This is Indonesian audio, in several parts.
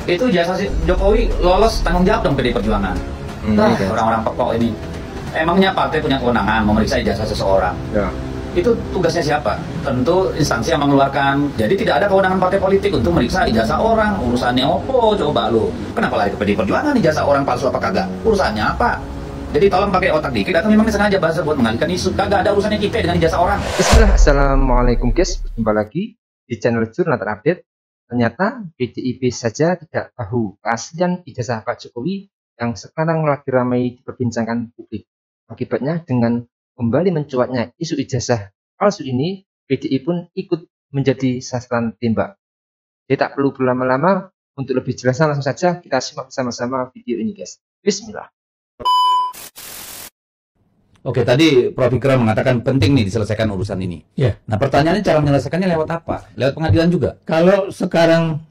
Itu ijazah Jokowi lolos tanggung jawab dong PDI Perjuangan. Orang-orang pekok ini. Emangnya partai punya kewenangan memeriksa ijazah seseorang? Ya. Itu tugasnya siapa? Tentu instansi yang mengeluarkan. Jadi tidak ada kewenangan partai politik untuk meriksa ijazah orang. Urusannya opo coba lu. Kenapa lari ke PDI Perjuangan ijazah orang palsu apa kagak? Urusannya apa? Jadi tolong pakai otak dikit atau memang sengaja bahasa buat mengalihkan isu. Kagak ada urusannya kita dengan ijazah orang. Bismillah, assalamualaikum guys. Berjumpa lagi di channel Jurnal Terupdate. Ternyata PDIP saja tidak tahu keaslian ijazah Pak Jokowi yang sekarang lagi ramai diperbincangkan publik. Akibatnya dengan kembali mencuatnya isu ijazah palsu ini, PDI pun ikut menjadi sasaran tembak. Jadi tak perlu berlama-lama, untuk lebih jelasnya langsung saja kita simak bersama-sama video ini guys. Bismillah. Oke, tadi Prof. Ikrar mengatakan penting nih diselesaikan urusan ini. Ya. Nah, pertanyaannya cara menyelesaikannya lewat apa? Lewat pengadilan juga? Kalau sekarang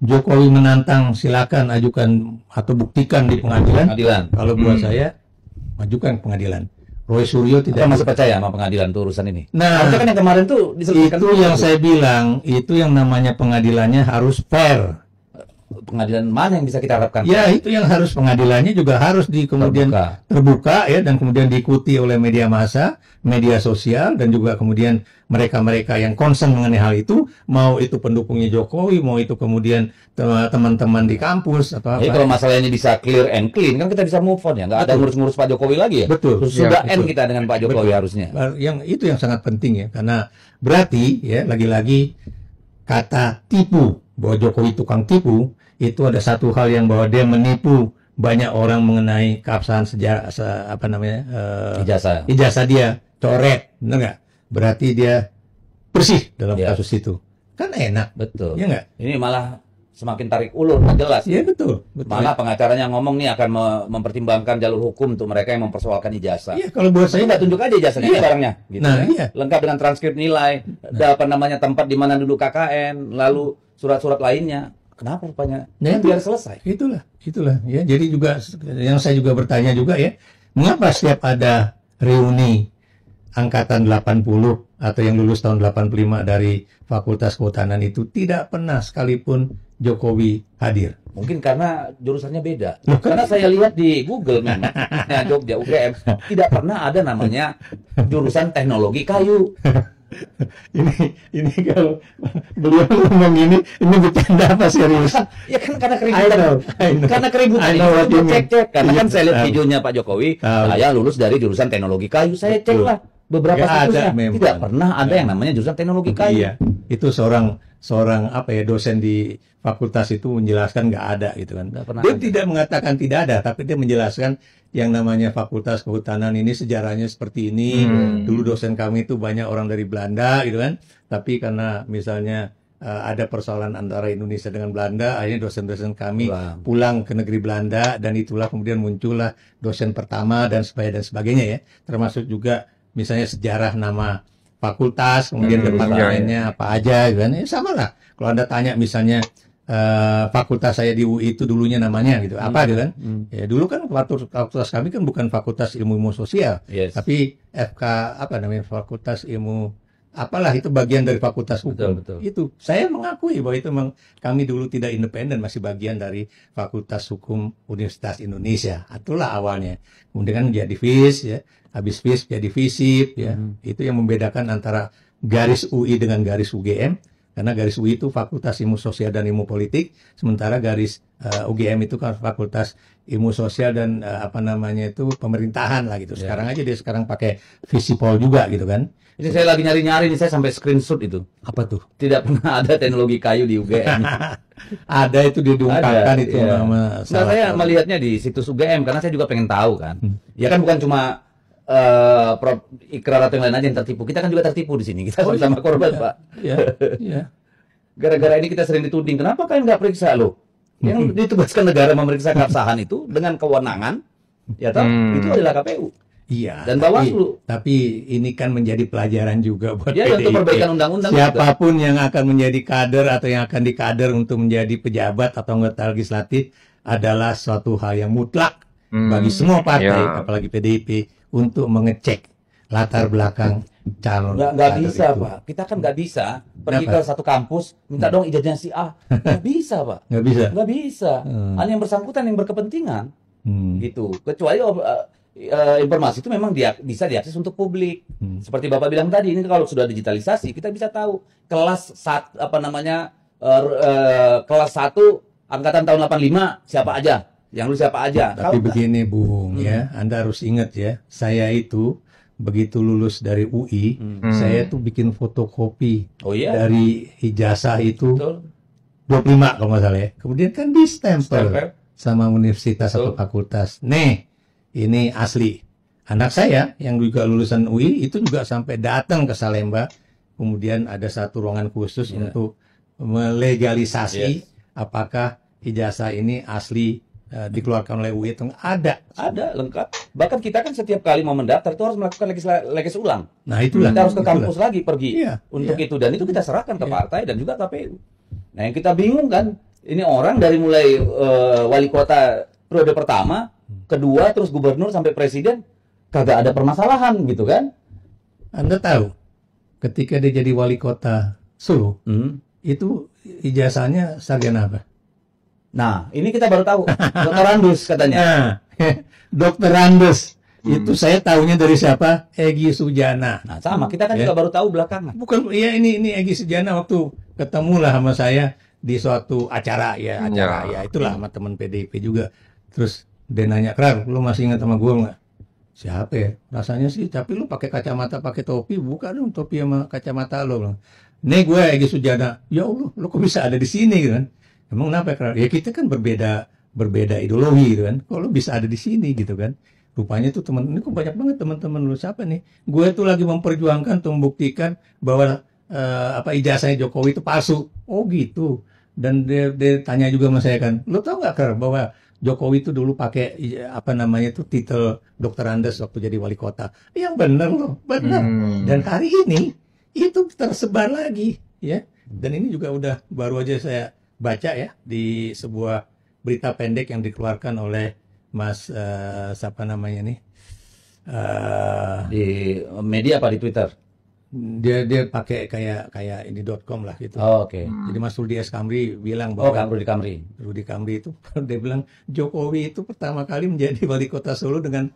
Jokowi menantang, silakan ajukan atau buktikan di pengadilan. Kalau buat saya, majukan pengadilan. Roy Suryo tidak masih percaya sama pengadilan tuh urusan ini. Nah, kan yang kemarin tuh diselesaikan. Itu yang saya bilang, itu yang namanya pengadilannya harus fair. Pengadilan mana yang bisa kita harapkan? Ya, itu yang harus pengadilannya juga harus kemudian terbuka ya, dan kemudian diikuti oleh media massa, media sosial, dan juga kemudian mereka-mereka yang concern mengenai hal itu, mau itu pendukungnya Jokowi, mau itu kemudian teman-teman di kampus atau apa. Kalau masalahnya bisa clear and clean, kan kita bisa move on ya, nggak ada ngurus-ngurus Pak Jokowi lagi ya. Betul. Sudah ya, end kita dengan Pak Jokowi harusnya. Itu yang sangat penting ya, karena berarti ya lagi-lagi kata tipu, bahwa Jokowi tukang tipu, itu ada satu hal yang bahwa dia menipu banyak orang mengenai keabsahan ijazah dia coret, benar nggak? Berarti dia bersih dalam kasus itu, kan enak, betul? Ya nggak? Ini malah semakin tarik ulur, nggak jelas. Iya betul. Malah pengacaranya ngomong nih akan mempertimbangkan jalur hukum untuk mereka yang mempersoalkan ijazah. Iya, kalau buat saya nggak tunjuk aja ijazahnya, barangnya, gitu. Nah, iya. Lengkap dengan transkrip nilai, tempat di mana duduk KKN, lalu surat-surat lainnya. Kenapa rupanya? Nah, biar selesai. Itulah ya. Jadi juga yang saya juga bertanya juga ya, mengapa setiap ada reuni angkatan 80 atau yang lulus tahun 85 dari Fakultas Kehutanan itu tidak pernah sekalipun Jokowi hadir? Mungkin karena jurusannya beda. Karena saya lihat di Google memang Jogja UGM tidak pernah ada namanya jurusan teknologi kayu. ini kalau beliau ngomong ini bercanda apa serius? Ya kan karena keributan. Karena keributan. Cek. Karena kan saya lihat videonya Pak Jokowi, saya lulus dari jurusan teknologi kayu. Saya cek lah beberapa situsnya. Tidak pernah ada yang namanya jurusan teknologi kayu. Iya. Itu seorang dosen di fakultas itu menjelaskan nggak ada gitu kan. Dia tidak mengatakan tidak ada, tapi dia menjelaskan yang namanya Fakultas Kehutanan ini sejarahnya seperti ini. Dulu dosen kami itu banyak orang dari Belanda gitu kan. Tapi karena misalnya ada persoalan antara Indonesia dengan Belanda, akhirnya dosen-dosen kami pulang ke negeri Belanda, dan itulah kemudian muncullah dosen pertama dan sebagainya ya. Termasuk juga misalnya sejarah nama fakultas, kemudian departemennya apa aja gitu kan. Sama lah. Kalau Anda tanya misalnya fakultas saya di UI itu dulunya namanya gitu apa gitu kan. Ya dulu kan fakultas kami kan bukan Fakultas Ilmu Sosial, tapi Fakultas Ilmu apalah, itu bagian dari Fakultas Hukum. Betul. Itu saya mengakui bahwa itu memang kami dulu tidak independen, masih bagian dari Fakultas Hukum Universitas Indonesia. Itulah awalnya. Kemudian kan jadi FIS ya, habis FIS jadi FISIP ya. Itu yang membedakan antara garis UI dengan garis UGM. Karena garis UI itu Fakultas Ilmu Sosial dan Ilmu Politik, sementara garis UGM itu kan Fakultas Ilmu Sosial dan pemerintahan lah gitu. Sekarang aja dia pakai Visipol juga gitu kan. Ini saya lagi nyari-nyari nih, saya sampai screenshot itu. Apa tuh? Tidak pernah ada teknologi kayu di UGM. Ada, itu diungkapkan itu nama. Nah, saya melihatnya di situs UGM karena saya juga pengen tahu kan. Ya kan bukan cuma Prof. Ikrar atau yang lain aja yang tertipu. Kita kan juga tertipu di sini. Kita sama korban, Pak. Iya. Gara-gara ini kita sering dituding. Kenapa kalian nggak periksa loh? Yang ditugaskan negara memeriksa keabsahan itu dengan kewenangan, ya toh, itu adalah KPU. Iya. Dan Bawaslu. Tapi ini kan menjadi pelajaran juga buat PDIP. Untuk perbaikan undang-undang. Siapapun yang akan menjadi kader atau yang akan dikader untuk menjadi pejabat atau anggota legislatif adalah suatu hal yang mutlak bagi semua partai, apalagi PDIP, untuk mengecek latar belakang calon. Nggak kader bisa, itu. Pak. Kita kan nggak bisa pergi Kenapa? ke satu kampus, minta dong ijazahnya si A. Nggak bisa, Pak. Nggak bisa. Nggak bisa. Hanya yang bersangkutan yang berkepentingan, gitu. Kecuali informasi itu memang bisa diakses untuk publik. Seperti Bapak bilang tadi, ini kalau sudah digitalisasi, kita bisa tahu kelas kelas 1 angkatan tahun 85 siapa aja, yang lu siapa aja. Tapi Kalau begini Bung ya, Anda harus ingat ya, saya itu begitu lulus dari UI, saya tuh bikin fotokopi Oh iya. dari ijazah itu Betul. 25 kalau nggak salah ya. Kemudian kan di stempel Stempel. sama universitas atau Betul. fakultas. Nih, ini asli. Anak saya yang juga lulusan UI itu juga sampai datang ke Salemba. Kemudian ada satu ruangan khusus untuk melegalisasi apakah ijazah ini asli dikeluarkan oleh UI atau ada. Ada lengkap. Bahkan kita kan setiap kali mau mendaftar itu harus melakukan legis ulang. Nah, itulah. Kita harus ke kampus lagi pergi Iya, untuk iya. itu, dan itu kita serahkan ke partai dan juga KPU. Nah, yang kita bingung kan, ini orang dari mulai wali kota periode pertama, kedua, terus gubernur sampai presiden kagak ada permasalahan gitu kan? Anda tahu ketika dia jadi wali kota Solo, itu ijazahnya sarjana apa? Nah, ini kita baru tahu. Dr. Andus katanya. Nah, Dokter Andes. Itu saya tahunya dari siapa? Egy Sujana. Nah, sama. Kita kan Ya. juga baru tahu belakangan. Bukan, ya ini Egy Sujana waktu ketemulah sama saya di suatu acara ya, itulah sama teman PDIP juga. Terus dia nanya, "Krar, lu masih ingat sama gua nggak?" Siapa ya? Rasanya sih, tapi lu pakai kacamata, pakai topi, buka dong topi sama kacamata lo. Nih gue Egy Sujana. Ya Allah, lu kok bisa ada di sini gitu kan? Emang kenapa ya? Ya kita kan berbeda ideologi gitu kan. Kok lu bisa ada di sini gitu kan? Rupanya tuh teman ini kok banyak banget teman-teman lu, siapa nih? Gue tuh lagi memperjuangkan untuk membuktikan bahwa ijazahnya Jokowi itu palsu. Oh gitu. Dan dia tanya juga sama saya kan, lu tau nggak Kar bahwa Jokowi itu dulu pakai titel Dokter Andes waktu jadi wali kota. Yang benar loh, benar. Dan hari ini itu tersebar lagi ya. Dan ini juga udah baru aja saya baca ya di sebuah berita pendek yang dikeluarkan oleh Mas siapa namanya nih? Di media apa di Twitter? Dia pakai kayak ini.com lah gitu. Oh, oke. Jadi Mas Rudi S. Kamri bilang Oh, bahwa Kang Rudi Kamri. Rudi Kamri itu dia bilang Jokowi itu pertama kali menjadi wali kota Solo dengan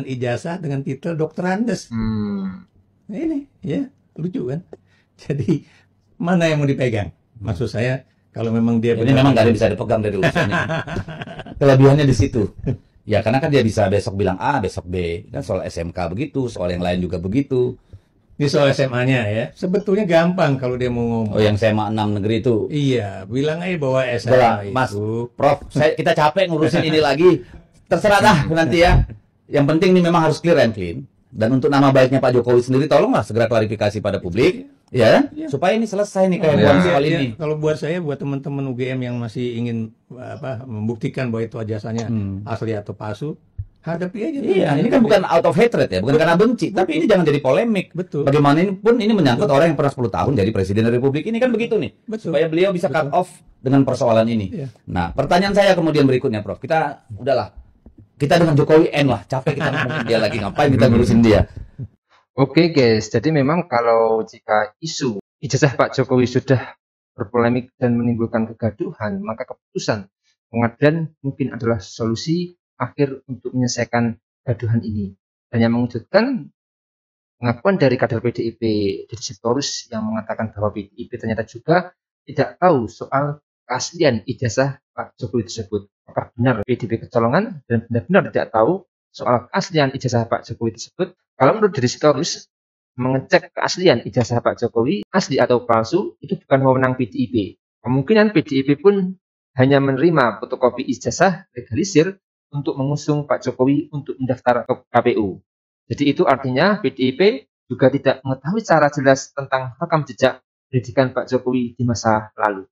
ijazah dengan titel Dokter Andes. Nah, ini ya lucu kan. Jadi mana yang mau dipegang? Maksud saya kalau memang dia Ini memang nggak ada bisa dipegang dari urusannya. Kelebihannya di situ. Ya karena kan dia bisa besok bilang A, besok B. Kan soal SMK begitu, soal yang lain juga begitu. Ini soal SMA-nya ya. Sebetulnya gampang kalau dia mau ngomong. Oh, yang SMA 6 negeri itu. Iya, bilang aja bahwa Udah, SMA Mas, itu. Prof, kita capek ngurusin ini lagi. Terserah dah nanti ya. Yang penting ini memang harus clear and clean. Dan untuk nama baiknya Pak Jokowi sendiri, tolonglah segera klarifikasi pada publik, ya kan? Supaya ini selesai nih kehebohan soal Ya, ini. kalau buat saya, buat teman-teman UGM yang masih ingin membuktikan bahwa itu ijazahnya asli atau palsu, hadapi aja. Iya, ini kan bukan out of hatred ya, bukan karena benci, tapi ini jangan jadi polemik. Betul. Bagaimanapun ini menyangkut orang yang pernah 10 tahun jadi presiden Republik ini kan begitu nih. Betul. Supaya beliau bisa cut off dengan persoalan ini. Iya. Nah, pertanyaan saya kemudian berikutnya, Prof. Kita udahlah. Kita dengan Jokowi end lah, capek kita ngomongin dia lagi, ngapain kita ngurusin dia. Oke guys, jadi memang kalau jika isu ijazah Pak Jokowi sudah berpolemik dan menimbulkan kegaduhan, maka keputusan pengadilan mungkin adalah solusi akhir untuk menyelesaikan gaduhan ini. Dan yang mengejutkan, pengakuan dari kader PDIP Deddy Sitorus yang mengatakan bahwa PDIP ternyata juga tidak tahu soal keaslian ijazah Pak Jokowi tersebut. Apakah benar PDIP kecolongan dan benar-benar tidak tahu soal keaslian ijazah Pak Jokowi tersebut? Kalau menurut Deddy Sitorus, mengecek keaslian ijazah Pak Jokowi asli atau palsu itu bukan wewenang PDIP. Kemungkinan PDIP pun hanya menerima fotokopi ijazah legalisir untuk mengusung Pak Jokowi untuk mendaftar ke KPU. Jadi itu artinya PDIP juga tidak mengetahui secara jelas tentang rekam jejak pendidikan Pak Jokowi di masa lalu.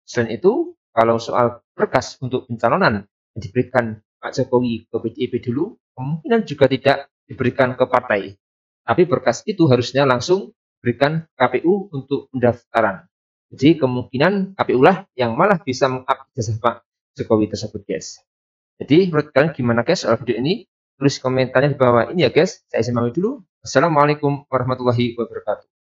Selain itu, kalau soal berkas untuk pencalonan yang diberikan Pak Jokowi ke PDIP dulu, kemungkinan juga tidak diberikan ke partai. Tapi berkas itu harusnya langsung diberikan KPU untuk pendaftaran. Jadi kemungkinan KPU lah yang malah bisa mengupdate ijazah Pak Jokowi tersebut, guys. Jadi menurut kalian gimana guys soal video ini? tulis komentarnya di bawah ini ya guys. Saya izin pamit dulu. Assalamualaikum warahmatullahi wabarakatuh.